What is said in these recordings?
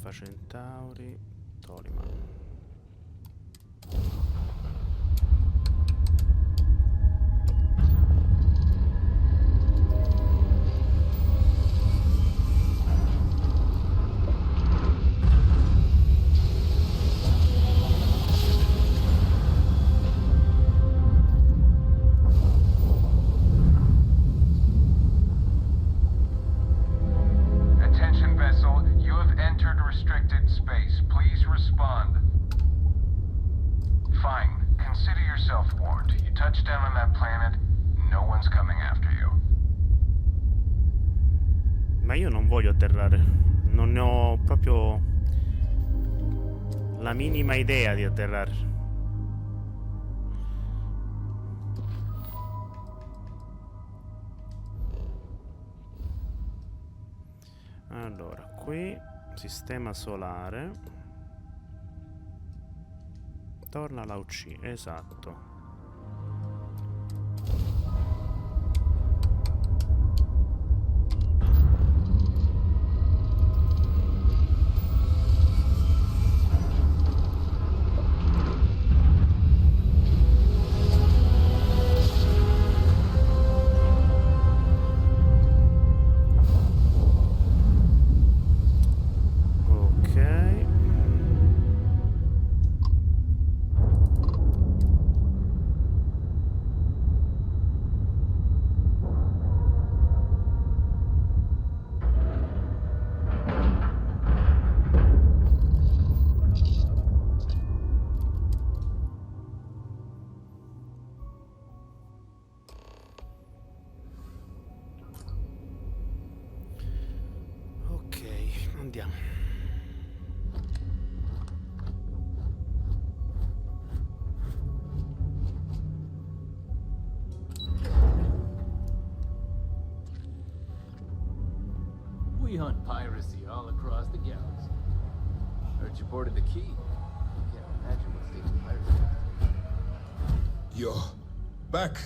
Alfa Centauri, Tolima. Ma io non voglio atterrare, non ne ho proprio la minima idea di atterrare. Allora, qui sistema solare. Torna alla UC, esatto. Andiamo. We hunt piracy all across the galaxy. Heard you boarded the key. Can't imagine what state of piracy. You're back.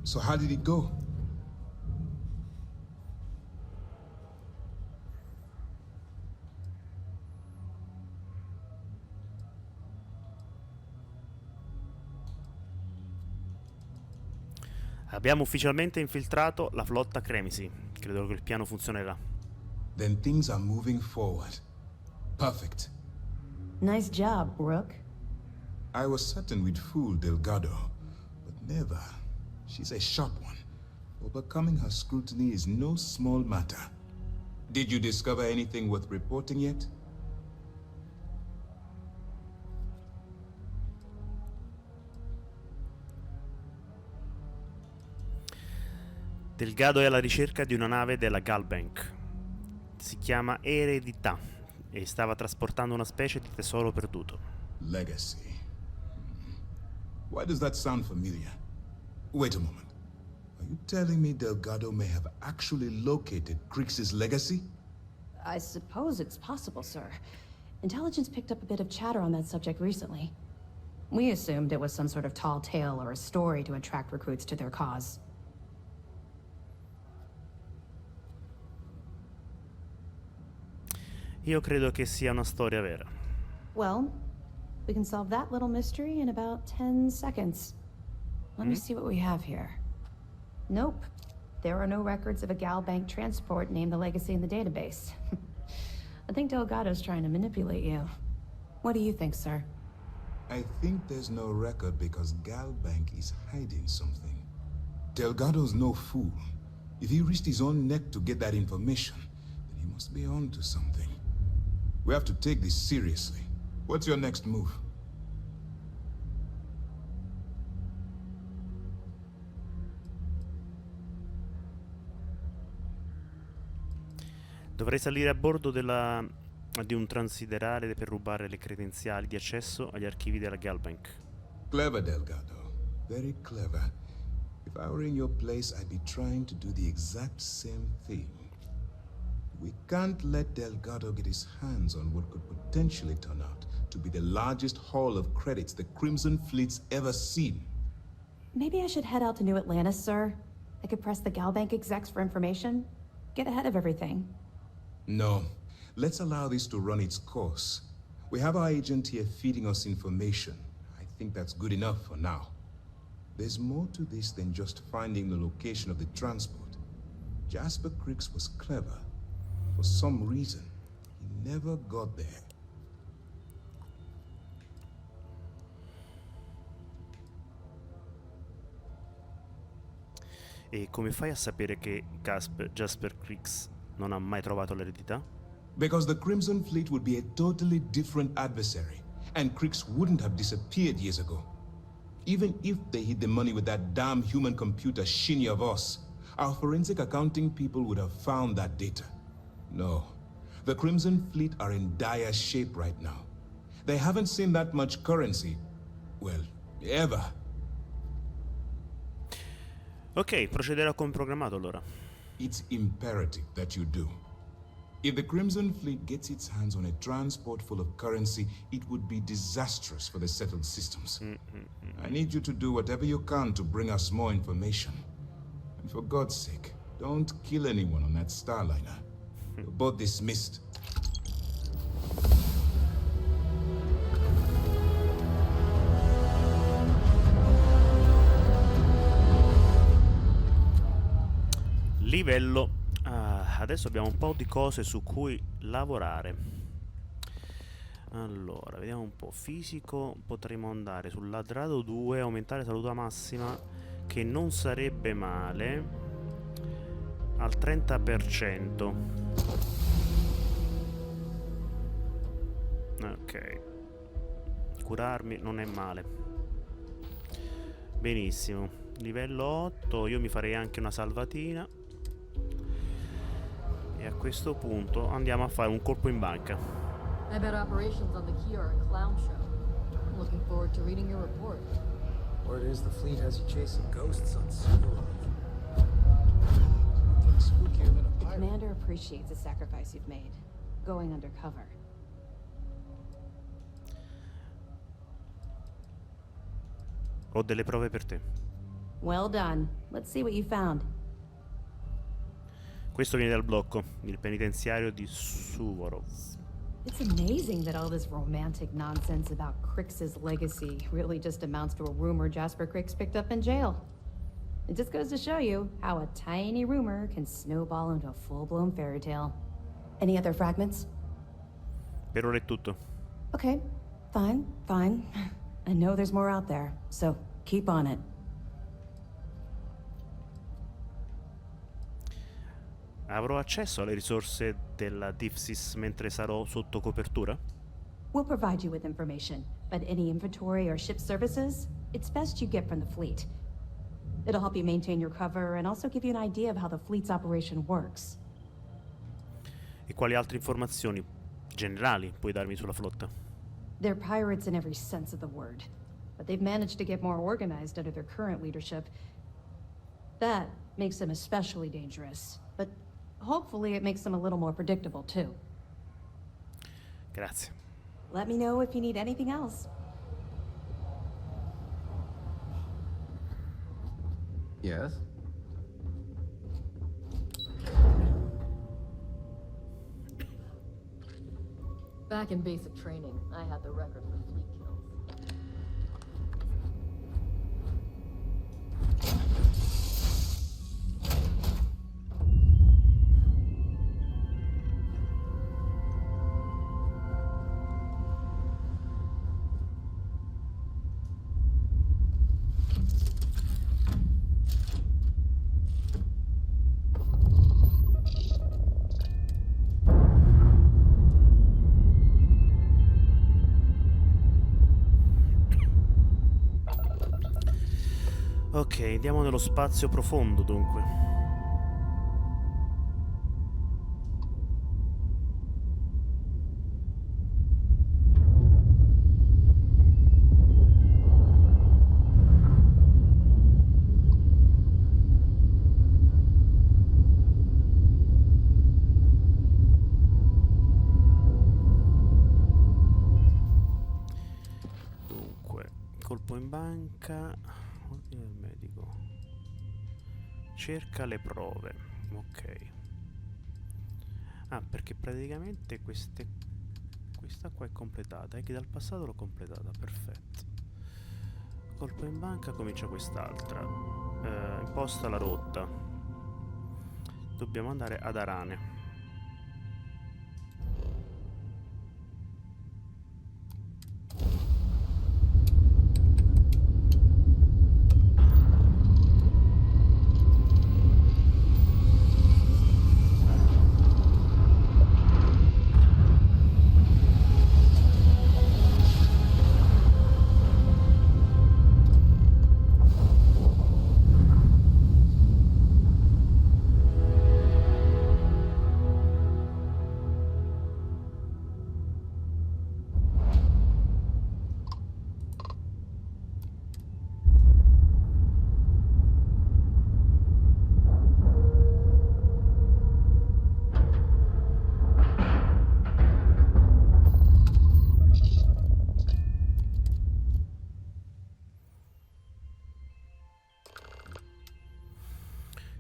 So how did it go? Abbiamo ufficialmente infiltrato la flotta Cremisi. Credo che il piano funzionerà. Then things are moving forward. Perfect. Nice job, Rook. I was certain we'd fool Delgado, but never. She's a sharp one. Overcoming her scrutiny is no small matter. Did you discover anything worth reporting yet? Delgado è alla ricerca di una nave della Galbank. Si chiama Eredità e stava trasportando una specie di tesoro perduto. Legacy. Why does that sound familiar? Wait a moment. Are you telling me Delgado may have actually located Crix's legacy? I suppose it's possible, sir. Intelligence picked up a bit of chatter on that subject recently. We assumed it was some sort of tall tale or a story to attract recruits to their cause. Io credo che sia una storia vera. Well, we can solve that little mystery in about 10 seconds. Let me see what we have here. Nope. There are no records of a Galbank transport named the Legacy in the database. I think Delgado's trying to manipulate you. What do you think, sir? I think there's no record because Galbank is hiding something. Delgado's no fool. If he risked his own neck to get that information, then he must be on to something. We have to take this seriously. What's your next move? Dovrei salire a bordo di un transiderale per rubare le credenziali di accesso agli archivi della Galbank. Clever, Delgado. Very clever. If I were in your place, I'd be trying to do the exact same thing. We can't let Delgado get his hands on what could potentially turn out to be the largest haul of credits the Crimson Fleet's ever seen. Maybe I should head out to New Atlantis, sir. I could press the Galbank execs for information. Get ahead of everything. No. let's allow this to run its course. We have our agent here feeding us information. I think that's good enough for now. There's more to this than just finding the location of the transport. Jasper Cricks was clever. For some reason, he never got there. E come fai a sapere che Jasper Cricks non ha mai trovato l'eredità? Because the Crimson Fleet would be a totally different adversary, and Cricks wouldn't have disappeared years ago. Even if they hid the money with that damn human computer shinny of us, our forensic accounting people would have found that data. No, the Crimson Fleet are in dire shape right now. They haven't seen that much currency, well, ever. Ok, procederò come programmato allora. It's imperative that you do. If the Crimson Fleet gets its hands on a transport full of currency, it would be disastrous for the settled systems. I need you to do whatever you can to bring us more information. And for God's sake, don't kill anyone on that Starliner. You're both dismissed. Livello. Adesso abbiamo un po' di cose su cui lavorare. Allora, vediamo un po'. Fisico, potremo andare sul ladrato 2, aumentare salute massima, che non sarebbe male, al 30%. Ok. Curarmi non è male. Benissimo. Livello 8, io mi farei anche una salvatina. E a questo punto andiamo a fare un colpo in banca. I bet operations on the key are a clown show. I'm looking forward to reading your report. Word is the fleet has you chasing ghosts on sull. Nothing spookier than a The pirate. commander appreciates the sacrifice you've made, going undercover. Ho delle prove per te. Well done. Let's see what you found. Questo viene dal blocco, il penitenziario di Suvorov. It's amazing that all this romantic nonsense about Crix's legacy really just amounts to a rumor Jasper Crix picked up in jail. It just goes to show you how a tiny rumor can snowball into a full-blown fairy tale. Any other fragments? Per ora è tutto. Okay, fine. I know there's more out there, so keep on it. Avrò accesso alle risorse della Diffsys mentre sarò sotto copertura? We'll provide you with information, but any inventory or ship services, it's best you get from the fleet. It'll help you maintain your cover and also give you an idea of how the fleet's operation works. E quali altre informazioni generali puoi darmi sulla flotta? They're pirates in every sense of the word, but they've managed to get more organized under their current leadership. That makes them especially dangerous, but hopefully it makes them a little more predictable too. Grazie. Let me know if you need anything else. Yes? Back in basic training, I had the record for fleet kills. Ok, andiamo nello spazio profondo dunque. Dunque, colpo in banca. Ordine del medico. Cerca le prove. Ok. Ah, perché praticamente questa qua è completata. E che dal passato l'ho completata, perfetto. Colpo in banca, comincia quest'altra. Imposta la rotta. Dobbiamo andare ad Arane.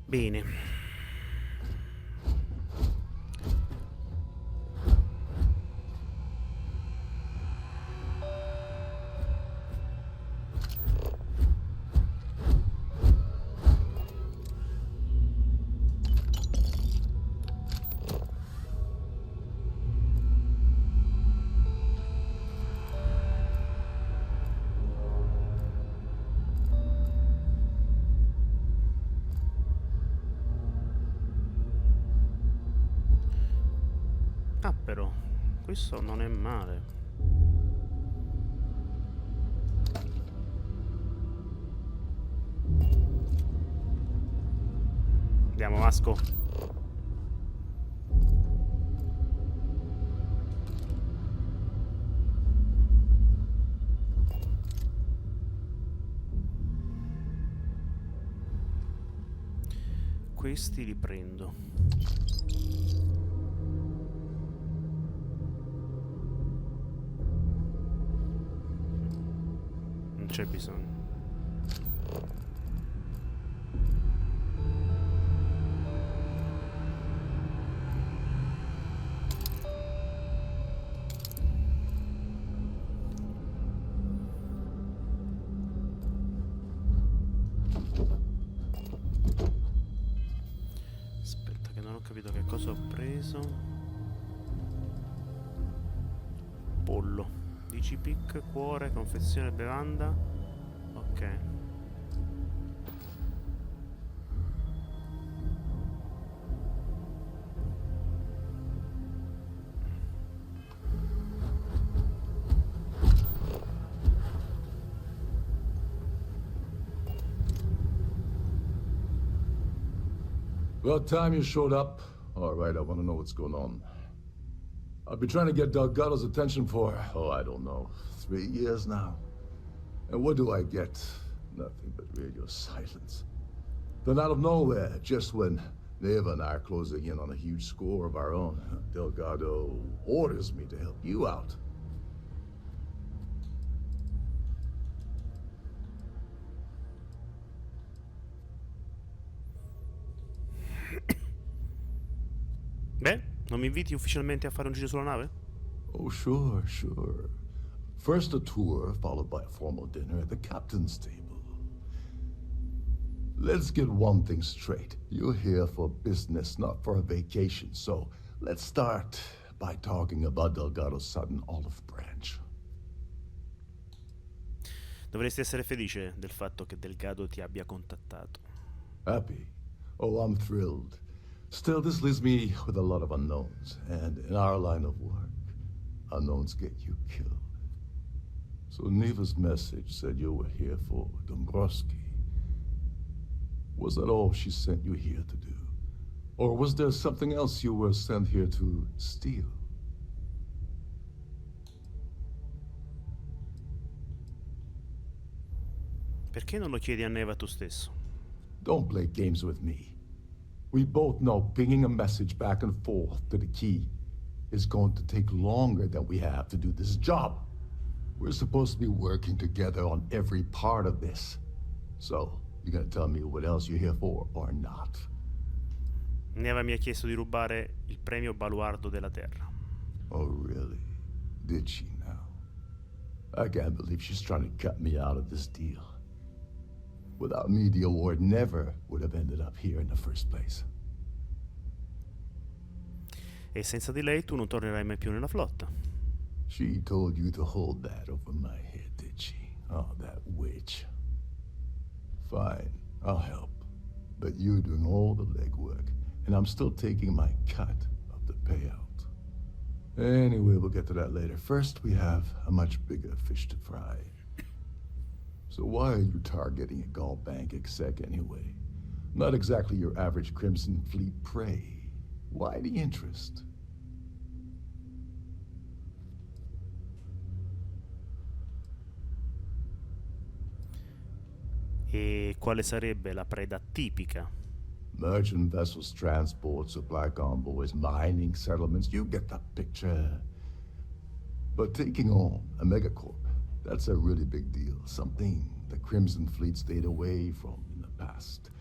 Bene. Ah, però, questo non è male. Andiamo, Vasco. Questi li prendo. Non c'è bisogno. Aspetta che non ho capito che cosa ho preso. Pollo. 10 pic, cuore, confezione, bevanda. Ok. About time you showed up. All right, I want to know what's going on. I've been trying to get Delgado's attention for, I don't know, 3 years now. And what do I get? Nothing but radio silence. Then out of nowhere, just when Naeve and I are closing in on a huge score of our own, Delgado orders me to help you out. Beh, non mi inviti ufficialmente a fare un giro sulla nave? Oh, sure, sure. First a tour, followed by a formal dinner at the captain's table. Let's get one thing straight. You're here for business, not for a vacation. So let's start by talking about Delgado's sudden olive branch. Dovresti essere felice del fatto che Delgado ti abbia contattato. Happy? Oh, I'm thrilled. Still, this leaves me with a lot of unknowns. And in our line of work, unknowns get you killed. So Neva's message said you were here for Dombrowski. Was that all she sent you here to do? Or was there something else you were sent here to steal? Perché non lo chiedi a Neva tu stesso? Don't play games with me. We both know pinging a message back and forth to the key is going to take longer than we have to do this job. We're supposed to be working together on every part of this. So, you gonna tell me what else you're here for or not? Neve mi ha chiesto di rubare il premio baluardo della Terra. Oh, really? Did she now? I can't believe she's trying to cut me out of this deal. Without me, the award never would have ended up here in the first place. E senza di lei tu non tornerai mai più nella flotta. She told you to hold that over my head, did she? Oh, that witch. Fine, I'll help. But you're doing all the legwork, and I'm still taking my cut of the payout. Anyway, we'll get to that later. First, we have a much bigger fish to fry. So why are you targeting a Gaul bank exec anyway? Not exactly your average Crimson Fleet prey. Why the interest? E quale sarebbe la preda tipica? Merchant vessels, transport, supply convoys, mining settlements, you get the picture. But taking on a megacorp, that's a really big deal. Something the Crimson Fleet stayed away from in the past.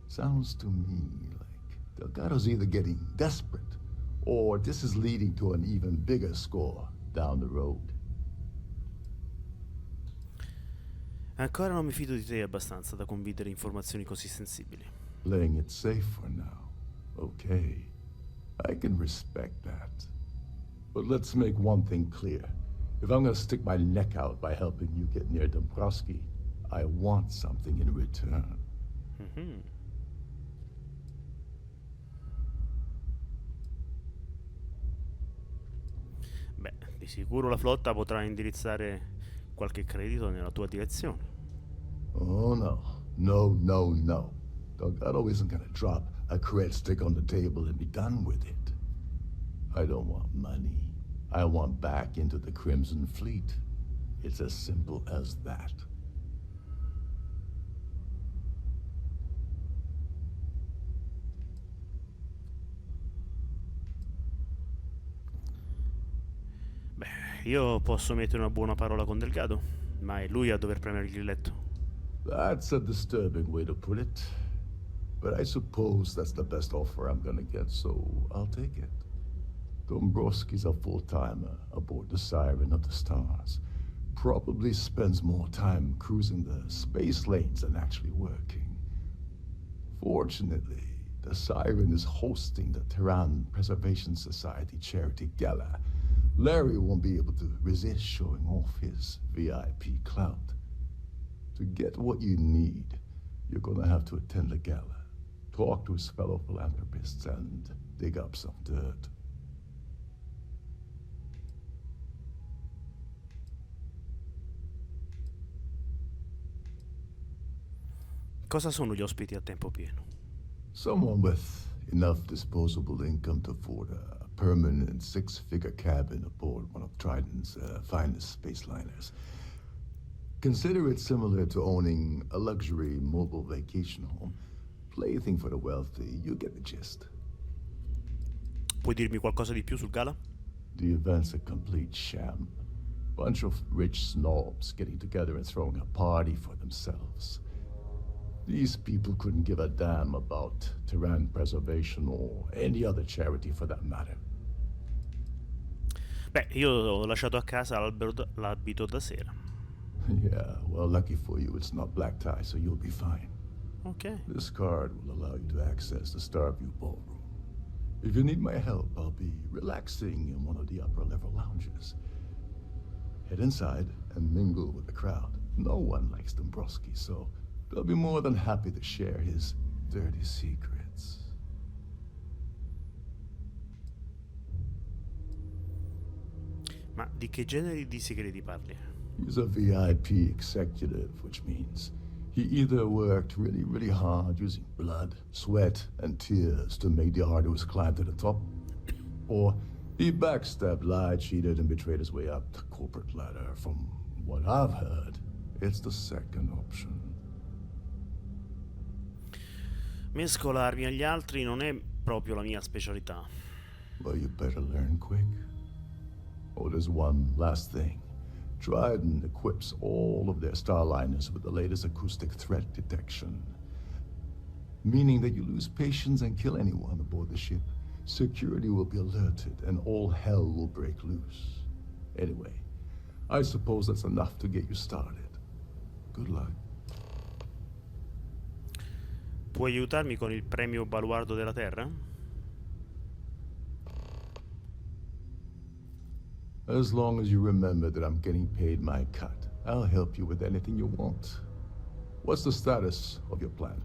Sounds to me like Delgado's either getting desperate, or this is leading to an even bigger score down the road. Ancora non mi fido di te abbastanza da condividere informazioni così sensibili. Playing it safe for now. Okay. I can respect that. But let's make one thing clear. If I'm gonna stick my neck out by helping you get near Dombrowski, I want something in return. Mhm. Beh, di sicuro la flotta potrà indirizzare qualche credito nella tua direzione. Oh no. No, no, no. Delgado isn't gonna drop a cred stick on the table and be done with it. I don't want money. I want back into the Crimson Fleet. It's as simple as that. Beh, io posso mettere una buona parola con Delgado, ma è lui a dover premere il grilletto. That's a disturbing way to put it. But I suppose that's the best offer I'm gonna get, so I'll take it. Dombrowski's a full-timer aboard the Siren of the Stars. Probably spends more time cruising the space lanes than actually working. Fortunately, the Siren is hosting the Terran Preservation Society charity gala. Larry won't be able to resist showing off his VIP clout. To get what you need, you're gonna have to attend the gala, talk to his fellow philanthropists, and dig up some dirt. Cosa sono gli ospiti a tempo pieno? Someone with enough disposable income to afford a permanent six-figure cabin aboard one of Triton's finest space liners. Consider it similar to owning a luxury mobile vacation home. Plaything for the wealthy, you get the gist. Puoi dirmi qualcosa di più sul gala? The event's a complete sham. Bunch of rich snobs getting together and throwing a party for themselves. These people couldn't give a damn about Terran preservation or any other charity for that matter. Beh, io ho lasciato a casa l'abito da sera. Yeah, well, lucky for you, it's not black tie, so you'll be fine. Ok. This card will allow you to access the Starfield ballroom. If you need my help, I'll be relaxing in one of the upper-level lounges. Head inside and mingle with the crowd. No one likes Dombrowski, so they'll be more than happy to share his dirty secrets. Ma di che genere di segreti parli? He's a VIP executive, which means he either worked really, really hard using blood, sweat, and tears to make the arduous climb to the top, or he backstabbed, lied, cheated, and betrayed his way up the corporate ladder. From what I've heard, it's the second option. Mescolarmi agli altri non è proprio la mia specialità. Well, you better learn quick. Oh, there's one last thing. Trident equips all of their starliners with the latest acoustic threat detection. meaning that you lose patience and kill anyone aboard the ship, security will be alerted and all hell will break loose. Anyway, I suppose that's enough to get you started. Good luck. Puoi aiutarmi con il premio baluardo della Terra? As long as you remember that I'm getting paid my cut, I'll help you with anything you want. What's the status of your plan?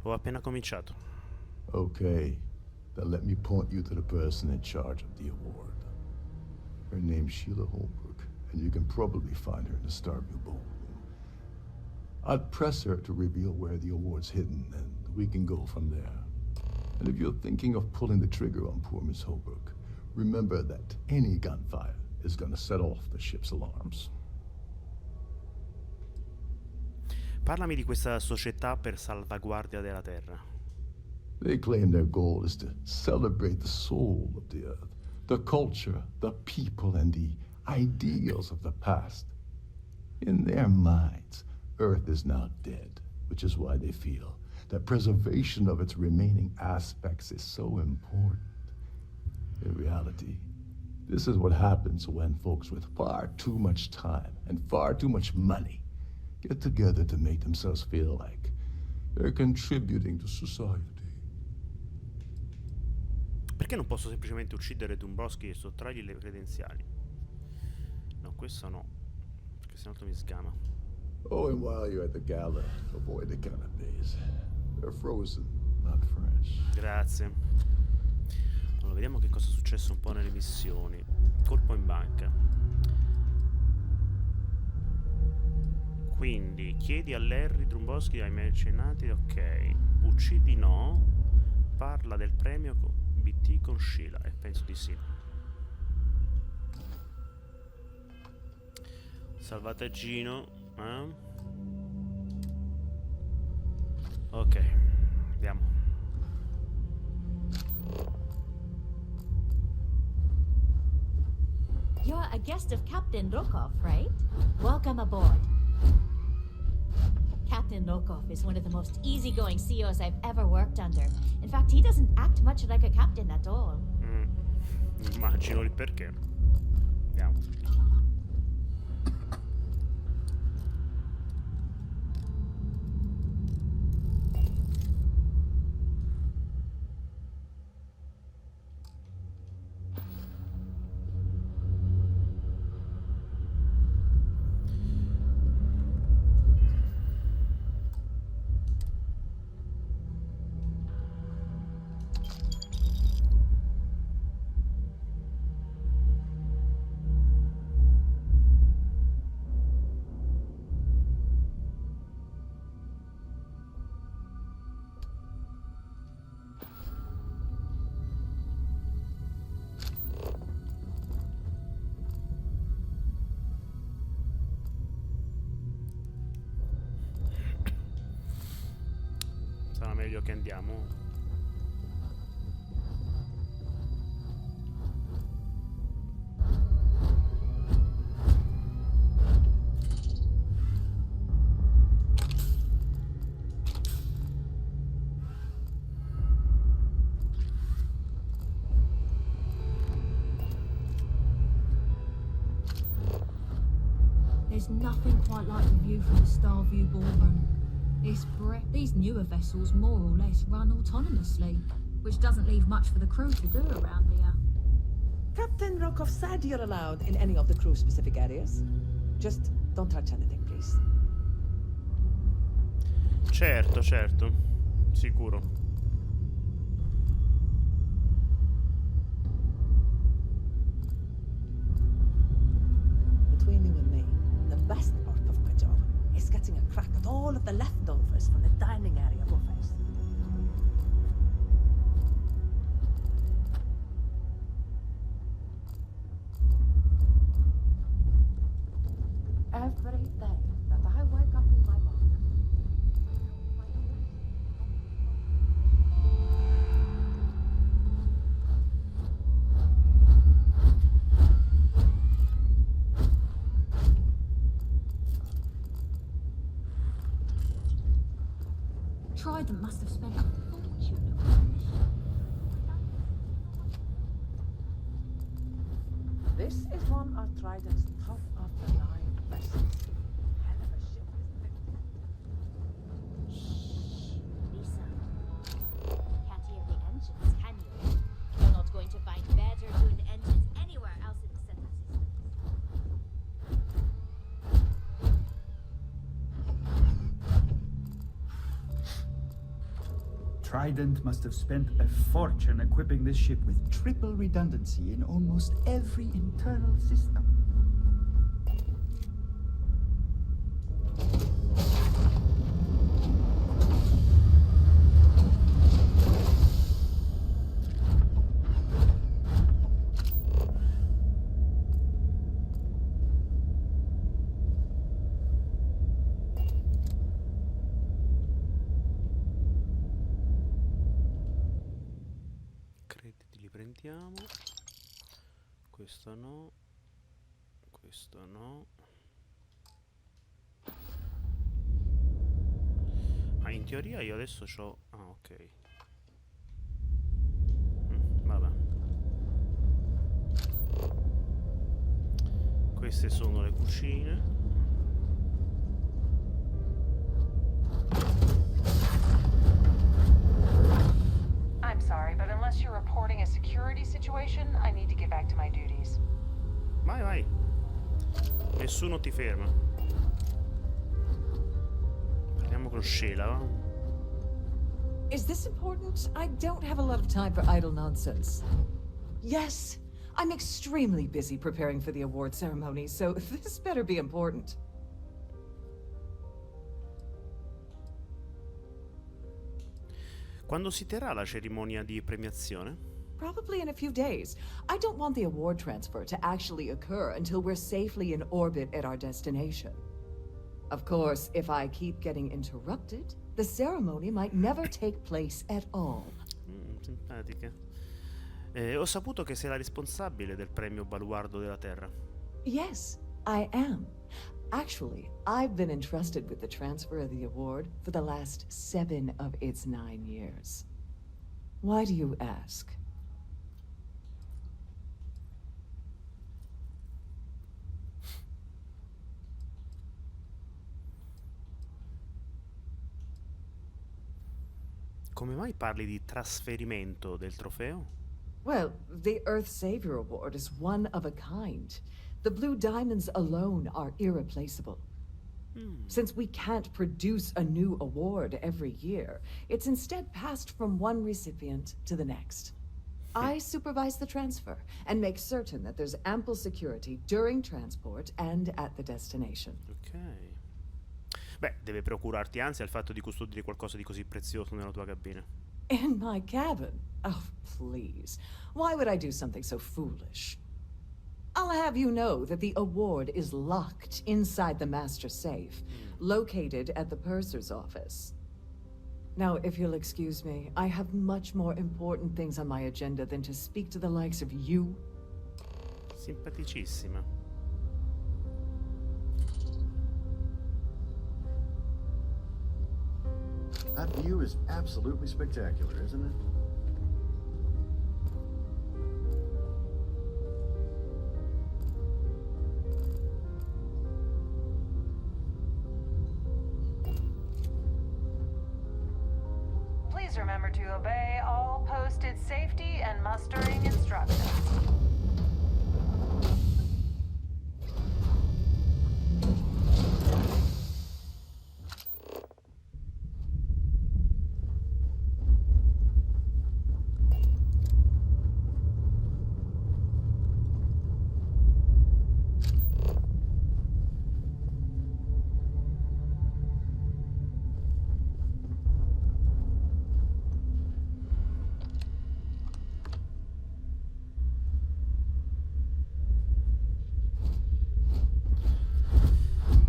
Ho appena cominciato. Okay, then let me point you to the person in charge of the award. Her name's Sheila Holbrook, and you can probably find her in the Starfield ballroom. I'd press her to reveal where the award's hidden, and we can go from there. And if you're thinking of pulling the trigger on poor Miss Holbrook, remember that any gunfire is gonna set off the ship's alarms. Parlami di questa società per salvaguardia della Terra. They claim their goal is to celebrate the soul of the Earth, the culture, the people, and the ideals of the past. In their minds, Earth is now dead, which is why they feel that preservation of its remaining aspects is so important. In reality, this is what happens when folks with far too much time and far too much money get together to make themselves feel like they're contributing to society. Perché non posso semplicemente uccidere Dombrowski e sottrargli le credenziali? No, questo no, perché sennò mi sgama. Oh, and while you're at the gala, avoid the canapes. They're frozen, not fresh. Grazie. Allora, vediamo che cosa è successo un po' nelle missioni. Colpo in banca. Quindi, chiedi a Larry Dombrowski ai mecenati, ok. Uccidi no. Parla del premio BT con Sheila, e penso di sì. Salvataggino. Ok, andiamo. You're a guest of Captain Rokov, right? Welcome aboard. Captain Rokov is one of the most easygoing CEOs I've ever worked under. In fact, he doesn't act much like a captain at all. Immagino il perché. Andiamo. Sarà meglio che andiamo. There's nothing quite like the view from the Starview ballroom. These newer vessels more or less run autonomously, which doesn't leave much for the crew to do around here. Captain Rokov said you're allowed in any of the crew-specific areas. Just don't touch anything, please. Certo, certo. Sicuro. Between you and me, the best part of my job is getting a crack at all of the leftovers from the dining area buffets. Every day that I wake up in my bunk, Trident must have spent a fortune. This is one of Trident's top-of-the-line vessels. Hell of a ship, isn't it? Shh, Lisa. Can't hear the engines, can you? You're not going to find better tuned engines anywhere else in the Central System. Trident must have spent a fortune equipping this ship with triple redundancy in almost every internal system. Crediti li prendiamo. Questo no. Questo no. Ma in teoria io adesso c'ho... Ah, ok. Vabbè. Queste sono le cucine. I'm sorry, but unless you're reporting a security situation, I need to get back to my duties. Vai, vai. Nessuno ti ferma. Parliamo con Sheila, va? Is this important? I don't have a lot of time for idle nonsense. Yes, I'm extremely busy preparing for the award ceremony, so this better be important. Quando si terrà la cerimonia di premiazione? Probably in a few days. I don't want the award transfer to actually occur until we're safely in orbit at our destination. Of course, if I keep getting interrupted, the ceremony might never take place at all. Simpatica. Ho saputo che sei la responsabile del premio Baluardo della Terra. Yes, I am. Actually, I've been entrusted with the transfer of the award for the last 7 of its 9 years. Why do you ask? Come mai parli di trasferimento del trofeo? Well, the Earth Savior Award is one of a kind. The blue diamonds alone are irreplaceable. Since we can't produce a new award every year, it's instead passed from one recipient to the next. I supervise the transfer and make certain that there's ample security during transport and at the destination. Ok. Beh, deve procurarti ansia il fatto di custodire qualcosa di così prezioso nella tua cabina. In my cabin? Oh, please. Why would I do something so foolish? I'll have you know that the award is locked inside the master safe, located at the purser's office. Now, if you'll excuse me, I have much more important things on my agenda than to speak to the likes of you. Simpaticissima. That view is absolutely spectacular, isn't it? Please remember to obey all posted safety and mustering instructions.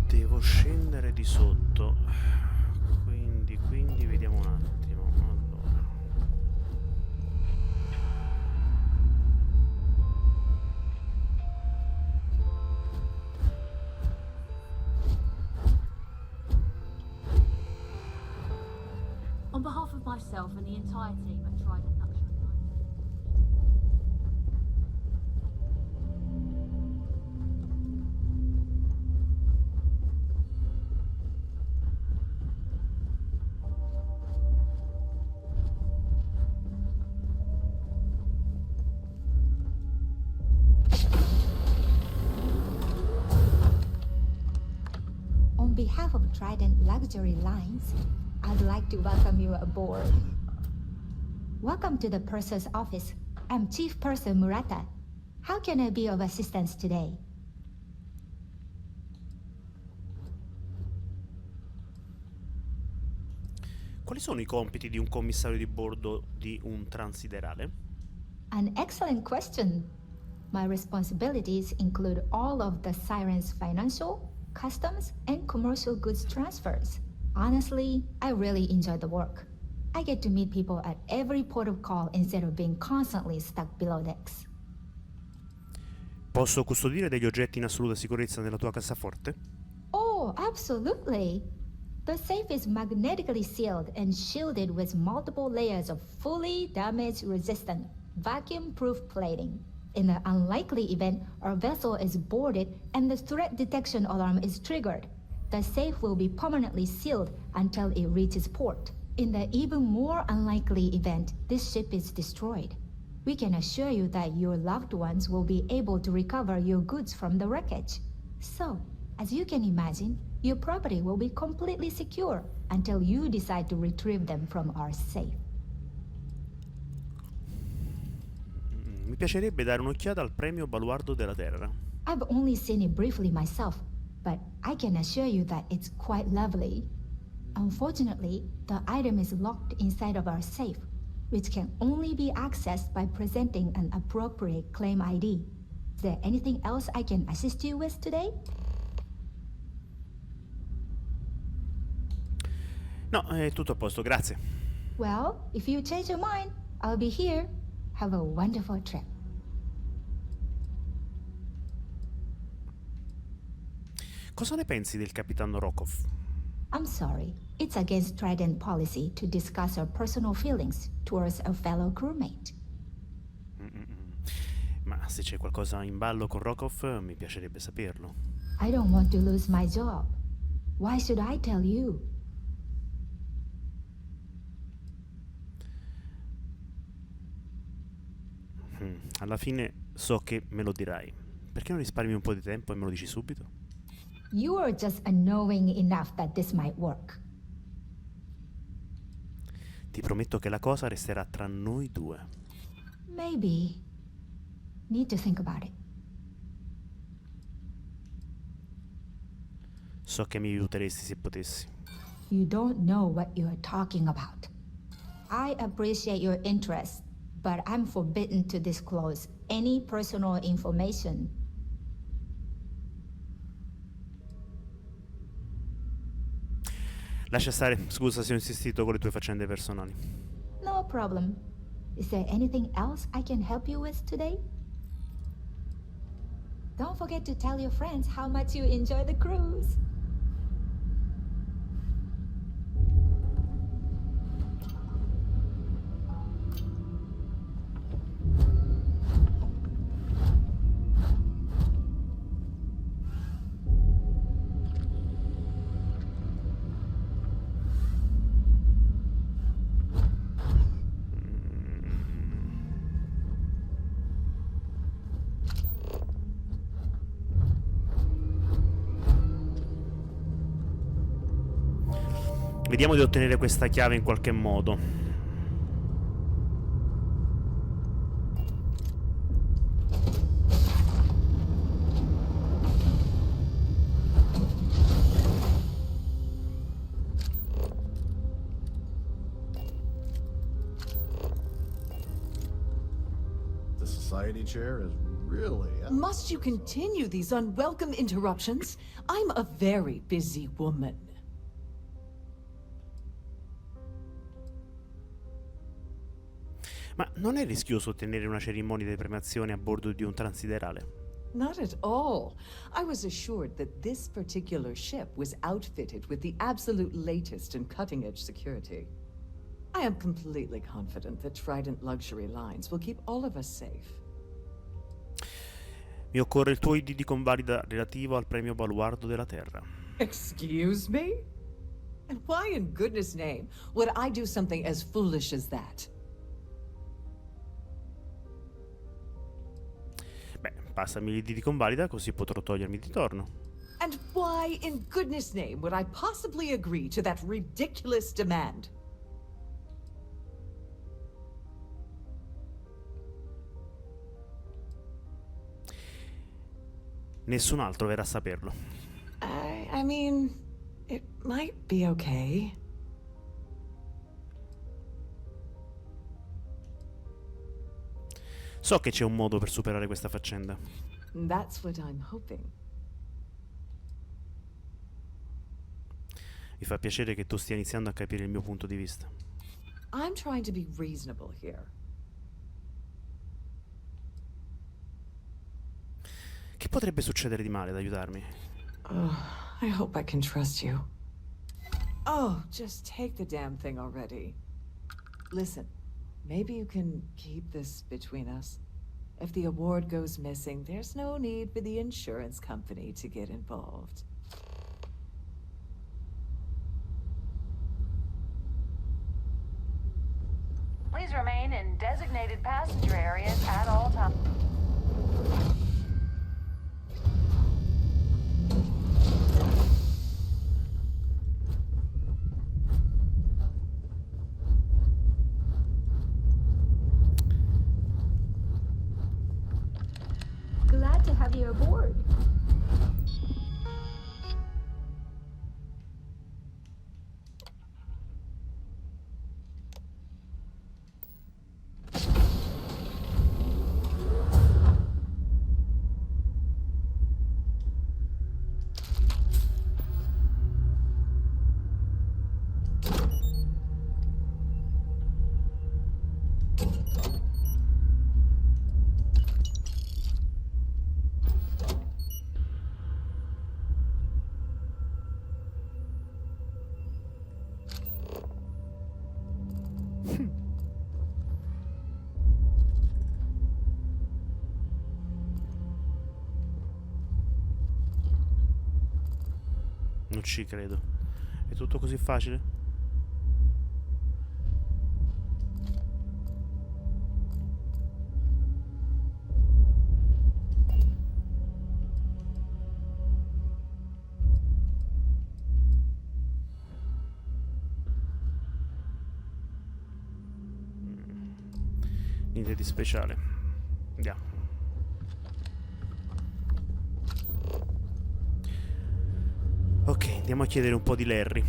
Devo scendere di sotto. Quindi vediamo un attimo. Allora. On myself and the entire team at Trident Luxury Line. On behalf of Trident Luxury Lines, I'd like to welcome you aboard. Welcome to the purser's office. I'm Chief Purser Murata. How can I be of assistance today? Quali sono i compiti di un commissario di bordo di un transiderale? An excellent question. My responsibilities include all of the Siren's financial, customs, and commercial goods transfers. Honestly, I really enjoy the work. I get to meet people at every port of call instead of being constantly stuck below decks. Posso custodire degli oggetti in assoluta sicurezza nella tua cassaforte? Oh, absolutely. The safe is magnetically sealed and shielded with multiple layers of fully damage-resistant, vacuum-proof plating. In the unlikely event our vessel is boarded and the threat detection alarm is triggered, the safe will be permanently sealed until it reaches port. In the even more unlikely event this ship is destroyed, we can assure you that your loved ones will be able to recover your goods from the wreckage. So, as you can imagine, your property will be completely secure until you decide to retrieve them from our safe. Mi piacerebbe dare un'occhiata al premio baluardo della Terra. I've only seen it briefly myself, but I can assure you that it's quite lovely. Unfortunately, the item is locked inside of our safe, which can only be accessed by presenting an appropriate claim ID. Is there anything else I can assist you with today? No, è tutto a posto, grazie. Well, if you change your mind, I'll be here. Have a wonderful trip. Cosa ne pensi del capitano Rokov? I'm sorry. It's against Trident policy to discuss our personal feelings towards a fellow crewmate. Ma se c'è qualcosa in ballo con Rokov, mi piacerebbe saperlo. I don't want to lose my job. Why should I tell you? Alla fine so che me lo dirai. Perché non risparmi un po' di tempo e me lo dici subito? You are just knowing enough that this might work. Ti prometto che la cosa resterà tra noi due. Maybe. Need to think about it. So che mi aiuteresti se potessi. You don't know what you're talking about. I appreciate your interest, but I'm forbidden to disclose any personal information. Lascia stare, scusa se ho insistito con le tue faccende personali. No problem. Is there anything else I can help you with today? Don't forget to tell your friends how much you enjoy the cruise. Vediamo di ottenere questa chiave in qualche modo. The society chair is really... Must you continue these unwelcome interruptions? I'm a very busy woman. Ma non è rischioso ottenere una cerimonia di premiazione a bordo di un transiderale? Not at all. I was assured that this particular ship was outfitted with the absolute latest in cutting-edge security. I am completely confident that Trident Luxury Lines will keep all of us safe. Mi occorre il tuo ID di convalida relativo al premio baluardo della Terra. Excuse me? And why in goodness name would I do something as foolish as that? Beh, passami l'ID di convalida così potrò togliermi di torno. And why in goodness name would I possibly agree to that ridiculous demand? Nessun altro verrà a saperlo. I mean, it might be okay. So che c'è un modo per superare questa faccenda. That's what I'm hoping. Mi fa piacere che tu stia iniziando a capire il mio punto di vista. I'm trying to be reasonable here. Che potrebbe succedere di male ad aiutarmi? Oh, I hope I can trust you. Oh, just take the damn thing already. Listen, maybe you can keep this between us. If the award goes missing, there's no need for the insurance company to get involved. Please remain in designated passenger areas at all times. Glad to have you aboard. Non ci credo. È tutto così facile? Niente di speciale. Andiamo. Ok, andiamo a chiedere un po' di Larry.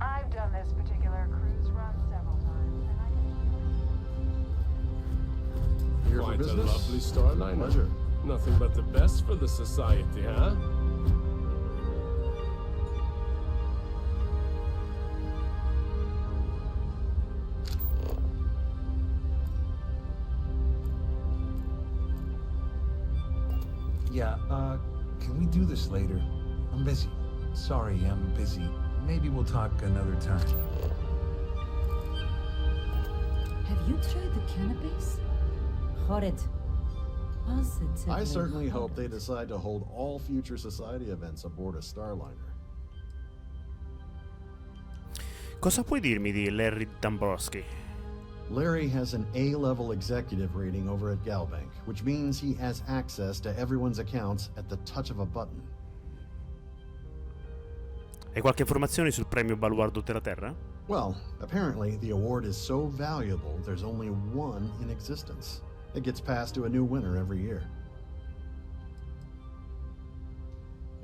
I've done this particular cruise run several times, and I Here for Quite a business? lovely starliner. Pleasure. Nothing but the best for the society, huh? Yeah, can we do this later? I'm busy. Sorry, I'm busy. Maybe we'll talk another time. Have you tried the cannabis? Horrid. Positively I certainly hope horrid. they decide to hold all future society events aboard a Starliner. Cosa puoi dirmi di Larry Dombrowski? Larry has an A-level executive rating over at Galbank, which means he has access to everyone's accounts at the touch of a button. Hai qualche informazione sul premio baluardo della Terra? Well, apparently the award is so valuable there's only one in existence. It gets passed to a new winner every year.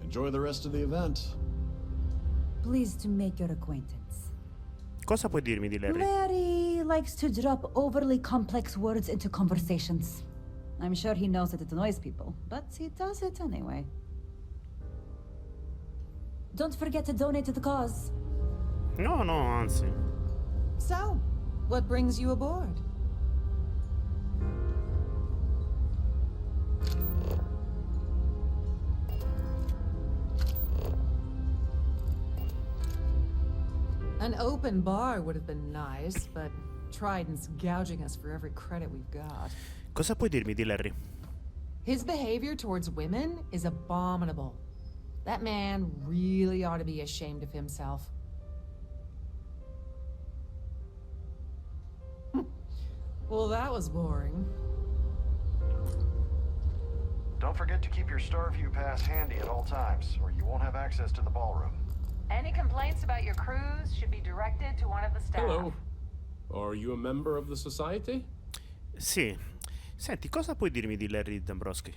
Enjoy the rest of the event. Pleased to make your acquaintance. Cosa puoi dirmi di Larry? Larry likes to drop overly complex words into conversations. I'm sure he knows that it annoys people, but he does it anyway. Don't forget to donate to the cause. No, anzi. So, what brings you aboard? An open bar would have been nice, but Trident's gouging us for every credit we've got. Cosa puoi dirmi di Larry? His behavior towards women is abominable. That man really ought to be ashamed of himself. Well, that was boring. Don't forget to keep your Starview pass handy at all times, or you won't have access to the ballroom. Any complaints about your cruise should be directed to one of the staff. Hello. Are you a member of the society? Sì. Senti, cosa puoi dirmi di Larry Dombrowski?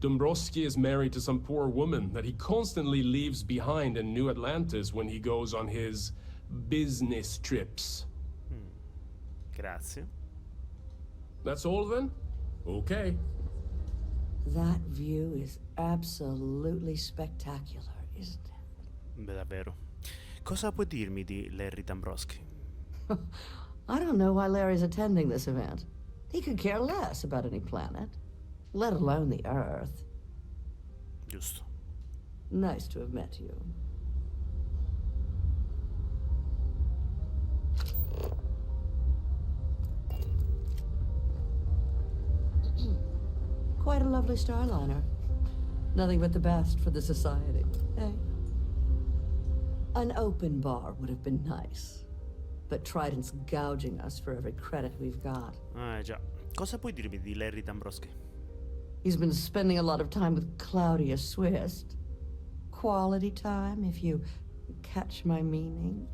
Dombrowski is married to some poor woman that he constantly leaves behind in New Atlantis when he goes on his business trips. Grazie. That's all then? Okay. That view is absolutely spectacular, isn't it? Beh, davvero. Cosa puoi dirmi di Larry Dombrowski? I don't know why Larry's attending this event. He could care less about any planet, let alone the Earth. Giusto. Nice to have met you. Quite a lovely starliner. Nothing but the best for the society, eh? An open bar would have been nice, but Trident's gouging us for every credit we've got. Già. Cosa puoi dirmi di Larry Dombrowski? He's been spending a lot of time with Claudia Swist. Quality time, if you catch my meaning.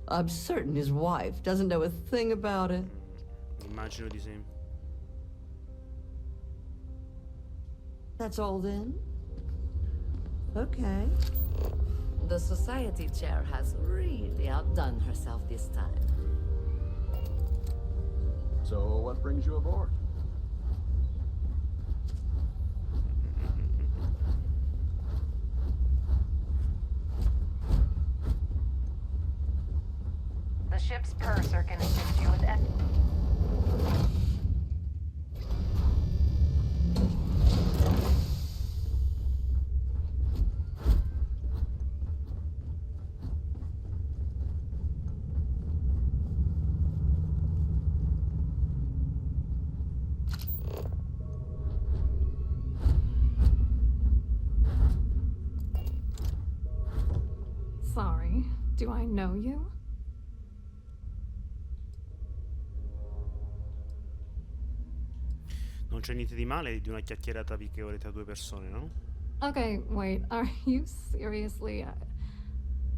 I'm certain his wife doesn't know a thing about it. Immagino di sì. That's all then? Okay. The society chair has really outdone herself this time. So, what brings you aboard? The ship's purser can assist you with Sorry, do I know you? Non c'è niente di male di una chiacchierata amichevole tra due persone, no? Okay, wait, are you seriously...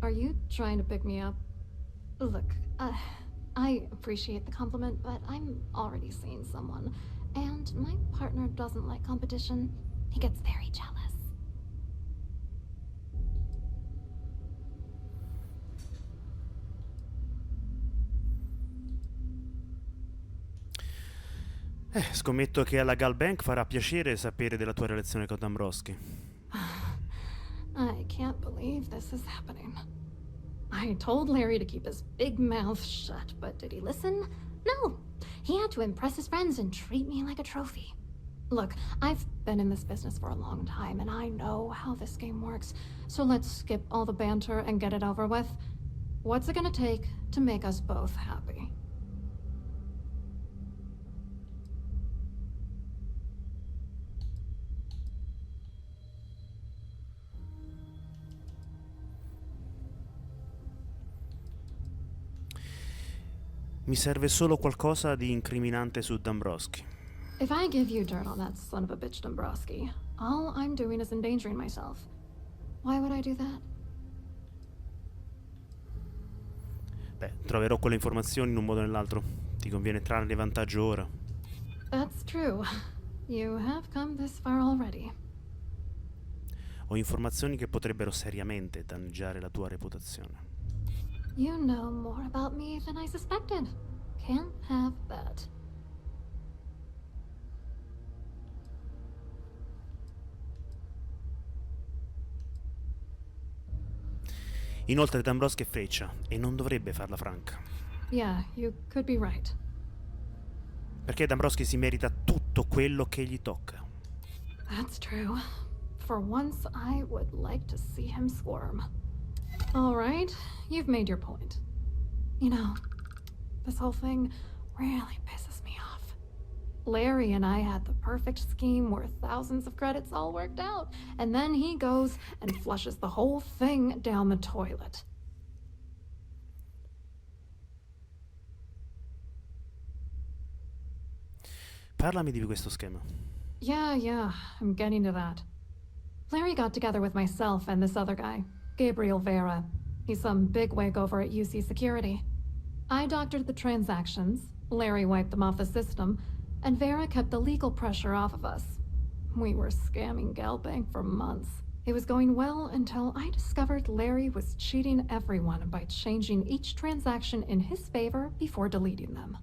are you trying to pick me up? Look, I appreciate the compliment, but I'm already seeing someone. And my partner doesn't like competition. He gets very jealous. Scommetto che alla Gal Bank farà piacere sapere della tua relazione con Dombrowski. I can't believe this is happening. I told Larry to keep his big mouth shut, but did he listen? No! He had to impress his friends and treat me like a trophy. Look, I've been in this business for a long time, and I know how this game works. So let's skip all the banter and get it over with. What's it gonna take to make us both happy? Mi serve solo qualcosa di incriminante su Dombrowski. If I give you dirt on that son of a bitch Dombrowski, all I'm doing is endangering myself. Why would I do that? Beh, troverò quelle informazioni in un modo o nell'altro. Ti conviene trarne vantaggio ora. That's true. You have come this far already. Ho informazioni che potrebbero seriamente danneggiare la tua reputazione. You know more about me than I suspected. Can't have that. Inoltre Dambroschi è freccia e non dovrebbe farla franca. Yeah, you could be right. Perché Dambroschi si merita tutto quello che gli tocca. That's true. For once, I would like to see him squirm. All right, you've made your point. You know, this whole thing really pisses me off. Larry and I had the perfect scheme where thousands of credits all worked out, and then he goes and flushes the whole thing down the toilet. Parlami di questo schema. Yeah, I'm getting to that. Larry got together with myself and this other guy, Gabriel Vera. He's some bigwig over at UC Security. I doctored the transactions, Larry wiped them off the system, and Vera kept the legal pressure off of us. We were scamming Galbank for months. It was going well until I discovered Larry was cheating everyone by changing each transaction in his favor before deleting them.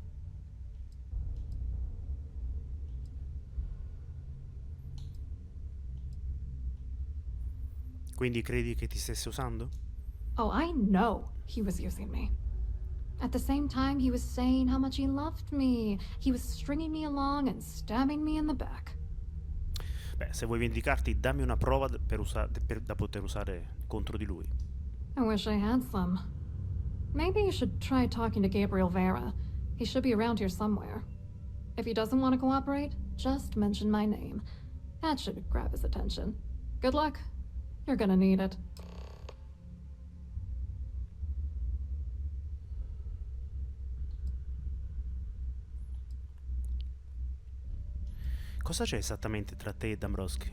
Quindi credi che ti stesse usando? Oh, I know he was using me. At the same time, he was saying how much he loved me. He was stringing me along and stabbing me in the back. Beh, se vuoi vendicarti, dammi una prova da poter usare contro di lui. I wish I had some. Maybe you should try talking to Gabriel Vera. He should be around here somewhere. If he doesn't want to cooperate, just mention my name. That should grab his attention. Good luck. You're gonna need it. Cosa c'è esattamente tra te e Dambroschi?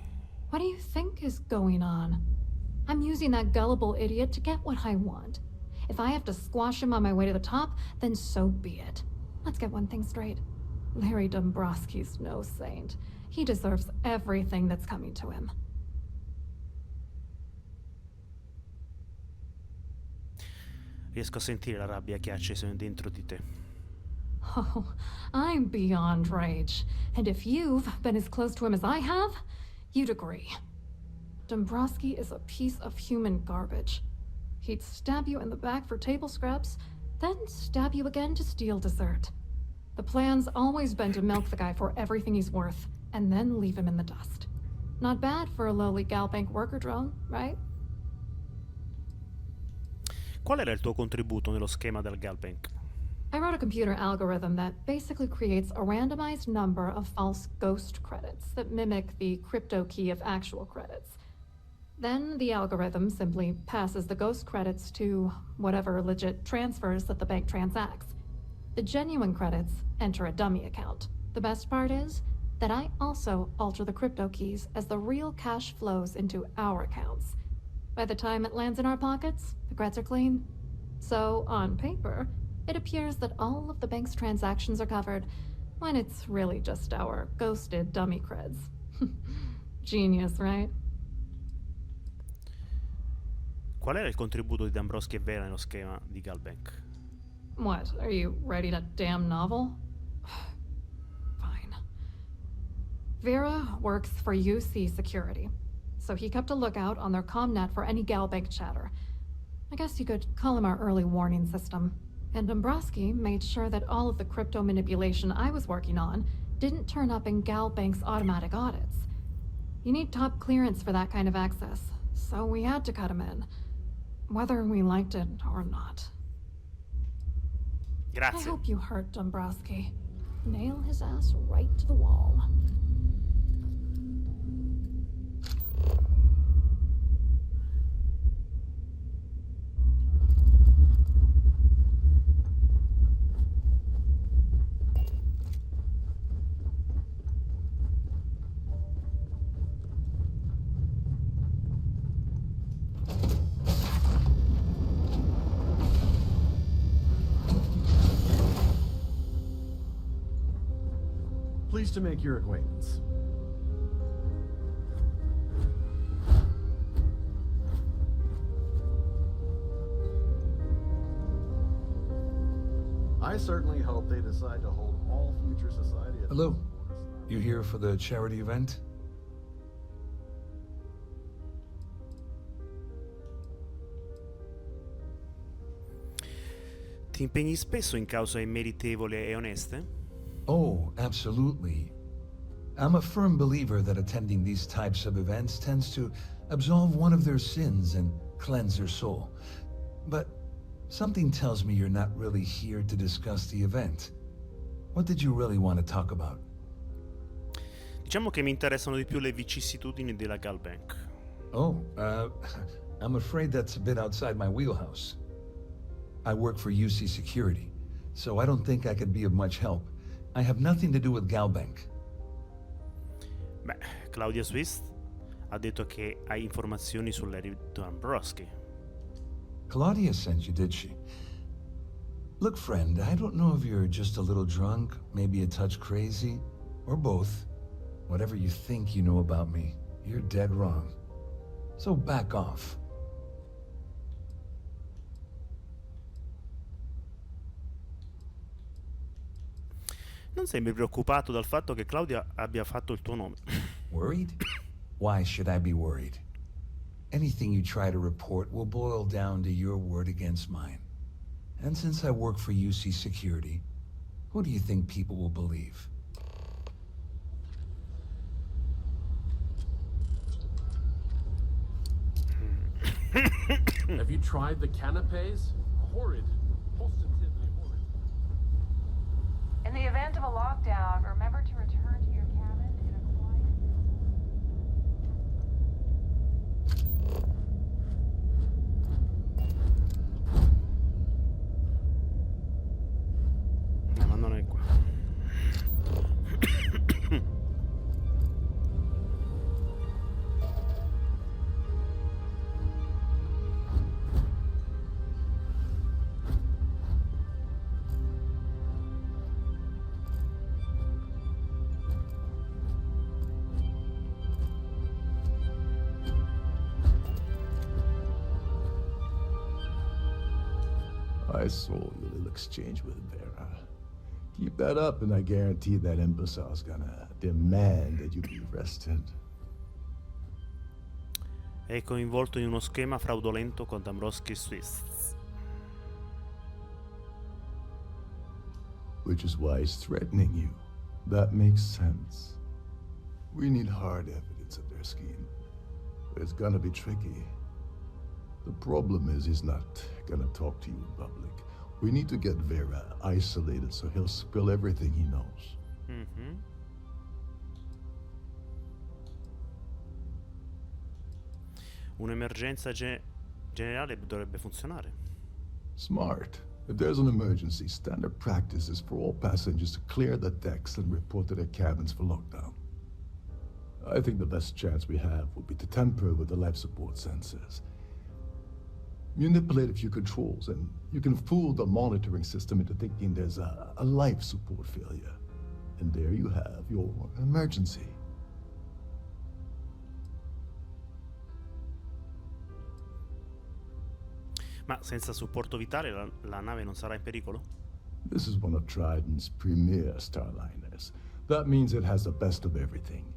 What do you think is going on? I'm using that gullible idiot to get what I want. If I have to squash him on my way to the top, then so be it. Let's get one thing straight. Larry Dombrowski's no saint. He deserves everything that's coming to him. Riesco a sentire la rabbia che ha acceso dentro di te. Oh, I'm beyond rage. And if you've been as close to him as I have, you'd agree. Dombrowski is a piece of human garbage. He'd stab you in the back for table scraps, then stab you again to steal dessert. The plan's always been to milk the guy for everything he's worth, and then leave him in the dust. Not bad for a lowly Galbank worker drone, right? Qual era il tuo contributo nello schema del Galbank? I wrote a computer algorithm that basically creates a randomized number of false ghost credits that mimic the crypto key of actual credits. Then the algorithm simply passes the ghost credits to whatever legit transfers that the bank transacts. The genuine credits enter a dummy account. The best part is that I also alter the crypto keys as the real cash flows into our accounts. By the time it lands in our pockets, the creds are clean. So, on paper, it appears that all of the bank's transactions are covered, when it's really just our ghosted dummy creds. Genius, right? Qual era il contributo di Dambroschi e Vera nello schema di Galbank? What, are you writing a damn novel? Fine. Vera works for UC Security, so he kept a lookout on their comnet for any Galbank chatter. I guess you could call him our early warning system. And Dombrowski made sure that all of the crypto manipulation I was working on didn't turn up in Galbank's automatic audits. You need top clearance for that kind of access, so we had to cut him in, whether we liked it or not. Grazie. I hope you hurt Dombrowski. Nail his ass right to the wall. Pleased to make your acquaintance. I certainly hope they decide to hold all future society. Hello. You here for the charity event? Ti impegni spesso in cause meritevoli e oneste? Oh, absolutely. I'm a firm believer that attending these types of events tends to absolve one of their sins and cleanse their soul. But something tells me you're not really here to discuss the event. What did you really want to talk about? Diciamo che mi interessano di più le vicissitudini della Galbank. Oh, I'm afraid that's a bit outside my wheelhouse. I work for UC Security, so I don't think I could be of much help. I have nothing to do with Galbank. Beh, Claudia Swift ha detto che hai informazioni sull'Eredità Ambrosky. Claudia sent you, did she? Look, friend, I don't know if you're just a little drunk, maybe a touch crazy, or both. Whatever you think you know about me, you're dead wrong. So back off. Non sembri preoccupato dal fatto che Claudia abbia fatto il tuo nome. Worried? Why should I be worried? Anything you try to report will boil down to your word against mine. And since I work for UC Security, who do you think people will believe? Have you tried the canapes? Horrid. Positively horrid. In the event of a lockdown, remember to return to your cabin in a quiet... No, ma non è qua. I saw your little exchange with Vera. Keep that up and I guarantee that imbecile's gonna demand that you be arrested. È coinvolto in uno schema fraudolento con Dombrowski Swift. Which is why he's threatening you. That makes sense. We need hard evidence of their scheme. But it's gonna be tricky. The problem is he's not gonna talk to you in public. We need to get Vera isolated so he'll spill everything he knows. Mm-hmm. Un'emergenza generale dovrebbe funzionare. Smart. If there's an emergency, standard practice is for all passengers to clear the decks and report to their cabins for lockdown. I think the best chance we have would be to tamper with the life support sensors. Manipulate a few controls, and you can fool the monitoring system into thinking there's a life support failure. And there you have your emergency. Ma senza supporto vitale la nave non sarà in pericolo? This is one of Trident's premier starliners. That means it has the best of everything,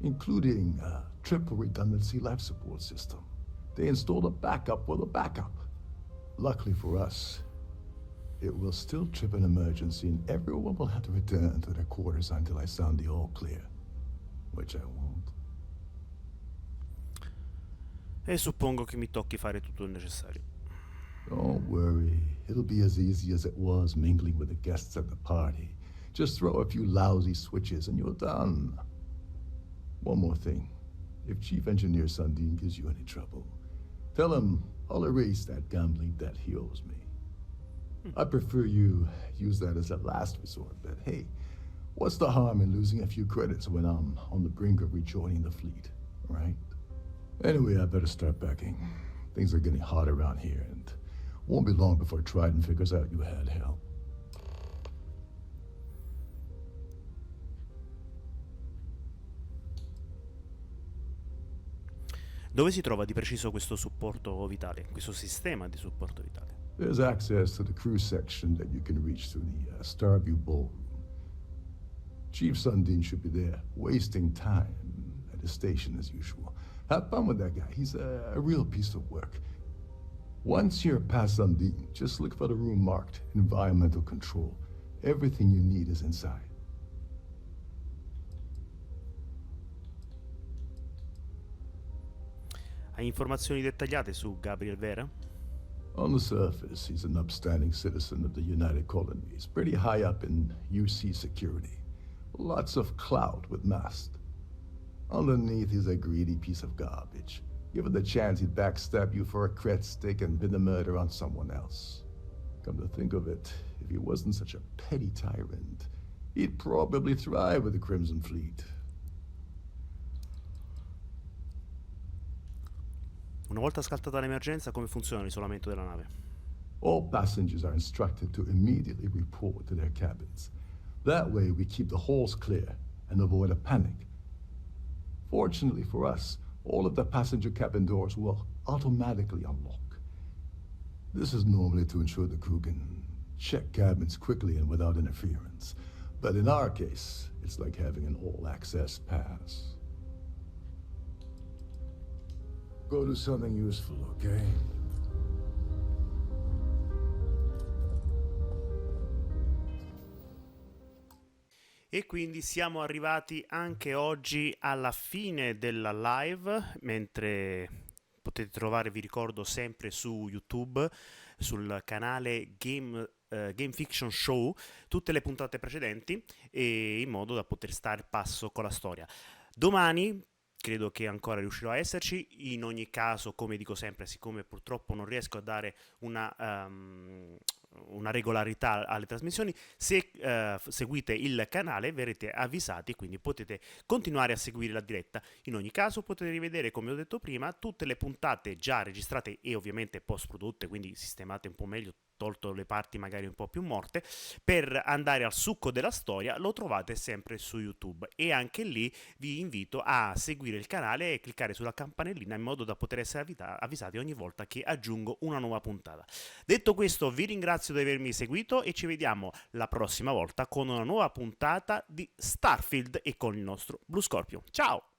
including a triple redundancy life support system. They installed a backup with a backup. Luckily for us, it will still trip an emergency and everyone will have to return to their quarters until I sound the all clear, which I won't. E suppongo che mi tocchi fare tutto il necessario. Don't worry, it'll be as easy as it was mingling with the guests at the party. Just throw a few lousy switches and you're done. One more thing. If Chief Engineer Sundin gives you any trouble, tell him I'll erase that gambling debt he owes me. I prefer you use that as a last resort, but hey, what's the harm in losing a few credits when I'm on the brink of rejoining the fleet, right? Anyway, I better start packing. Things are getting hot around here, and won't be long before Trident figures out you had help. Dove si trova di preciso questo supporto vitale, questo sistema di supporto vitale? There's access to the crew section that you can reach through the Starfield ballroom. Chief Sundin should be there, wasting time at his station as usual. Have fun with that guy. He's a real piece of work. Once you're past Undine, just look for the room marked Environmental Control. Everything you need is inside. Hai informazioni dettagliate su Gabriel Vera? On the surface, he's an upstanding citizen of the United Colonies, pretty high up in UC security. Lots of clout with Mast. Underneath, he's a greedy piece of garbage. Given the chance, he'd backstab you for a cred stick and pin the murder on someone else. Come to think of it, if he wasn't such a petty tyrant, he'd probably thrive with the Crimson Fleet. Una volta scattata l'emergenza, come funziona l'isolamento della nave? All passengers are instructed to immediately report to their cabins. That way we keep the halls clear and avoid a panic. Fortunately for us, all of the passenger cabin doors will automatically unlock. This is normally to ensure the crew can check cabins quickly and without interference. But in our case, it's like having an all-access pass. Go do something useful, okay? E quindi siamo arrivati anche oggi alla fine della live, mentre potete trovare, vi ricordo, sempre su YouTube, sul canale Gamefiction Show, tutte le puntate precedenti, e in modo da poter stare passo con la storia. Domani credo che ancora riuscirò a esserci. In ogni caso, come dico sempre, siccome purtroppo non riesco a dare una regolarità alle trasmissioni, se seguite il canale verrete avvisati, quindi potete continuare a seguire la diretta. In ogni caso potete rivedere, come ho detto prima, tutte le puntate già registrate e ovviamente post prodotte, quindi sistemate un po' meglio, tolto le parti magari un po' più morte, per andare al succo della storia. Lo trovate sempre su YouTube, e anche lì vi invito a seguire il canale e cliccare sulla campanellina in modo da poter essere avvisati ogni volta che aggiungo una nuova puntata. Detto questo, vi ringrazio di avermi seguito e ci vediamo la prossima volta con una nuova puntata di Starfield e con il nostro Blue Scorpio. Ciao!